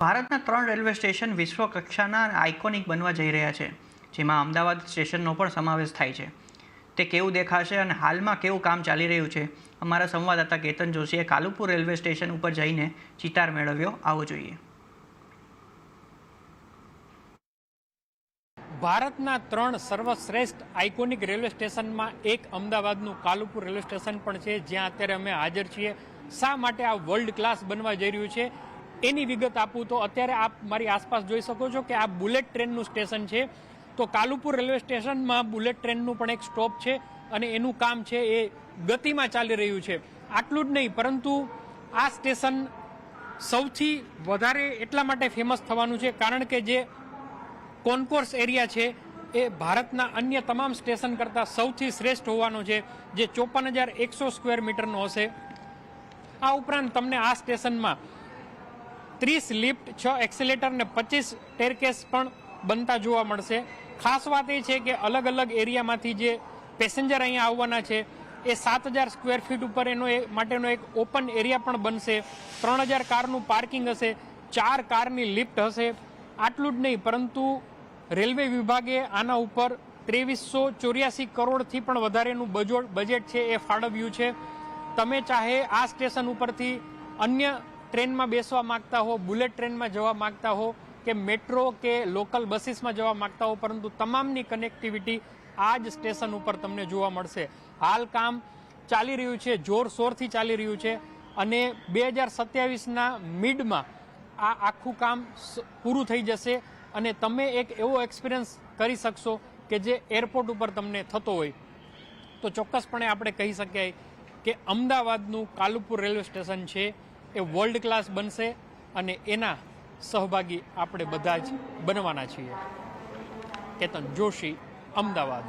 ભારતના 3 railway station વિશ્વ કક્ષાના આઇકોનિક બનવા જઈ રહ્યા છે, જેમાં અમદાવાદ સ્ટેશનનો પણ સમાવેશ થાય છે. તે કેવું દેખાશે અને હાલમાં કેવું કામ ચાલી રહ્યું છે, અમારા સંવાદદાતા કેતન જોશીએ કાલુપુર રેલવે સ્ટેશન ઉપર જઈને ચિતાર મેળવ્યો. આવો જોઈએ. ભારતના 3 સર્વશ્રેષ્ઠ આઇકોનિક રેલવે સ્ટેશનમાં એક અમદાવાદનું કાલુપુર રેલવે સ્ટેશન પણ છે, જ્યાં અત્યારે અમે હાજર છીએ. શા માટે આ વર્લ્ડ ક્લાસ બનવા જઈ રહ્યું છે એની વિગત આપું તો અત્યારે આપ મારી આસપાસ જોઈ શકો છો કે આ બુલેટ ટ્રેનનું સ્ટેશન છે. તો કાલુપુર રેલવે સ્ટેશનમાં બુલેટ ટ્રેનનું પણ એક સ્ટોપ છે અને એનું કામ છે એ ગતિમાં ચાલી રહ્યું છે. આટલું જ નહીં, પરંતુ આ સ્ટેશન સૌથી વધારે એટલા માટે ફેમસ થવાનું છે કારણ કે જે કોન્કોર્સ એરિયા છે એ ભારતના અન્ય તમામ સ્ટેશન કરતાં સૌથી શ્રેષ્ઠ હોવાનો છે, જે 54,100 સ્ક્વેર મીટરનો હશે. આ ઉપરાંત તમને આ સ્ટેશનમાં 30 લિફ્ટ, 6 એક્સિલેટર ને 25 ટેરકેસ પણ બનતા જોવા મળશે. ખાસ વાત એ છે કે અલગ અલગ એરિયામાંથી જે પેસેન્જર અહીંયા આવવાના છે એ 7,000 સ્ક્વેર ફીટ ઉપર એનો માટેનો એક ઓપન એરિયા પણ બનશે. 3,000 કારનું પાર્કિંગ હશે, 4 કારની લિફ્ટ હશે. આટલું જ નહીં, પરંતુ રેલવે વિભાગે આના ઉપર 2384 કરોડથી પણ વધારેનું બજેટ છે એ ફાળવ્યું છે. તમે ચાહે આ સ્ટેશન ઉપરથી અન્ય ટ્રેનમાં બેસવા માંગતા હો, બુલેટ ટ્રેનમાં જવા માંગતા હો કે મેટ્રો કે લોકલ બસીસમાં જવા માંગતા હો, પરંતુ તમામની કનેક્ટિવિટી આ જ સ્ટેશન ઉપર તમને જોવા મળશે. હાલ કામ ચાલી રહ્યું છે, જોરશોરથી ચાલી રહ્યું છે અને 2027ના મિડમાં આ આખું કામ પૂરું થઈ જશે અને તમે એક એવો એક્સપિરિયન્સ કરી શકશો કે જે એરપોર્ટ ઉપર તમને થતો હોય. તો ચોક્કસપણે આપણે કહી શકીએ કે અમદાવાદનું કાલુપુર રેલવે સ્ટેશન છે એ વર્લ્ડ ક્લાસ બનશે અને એના સહભાગી આપણે બધા જ બનવાના છીએ. કેતન જોશી, અમદાવાદ.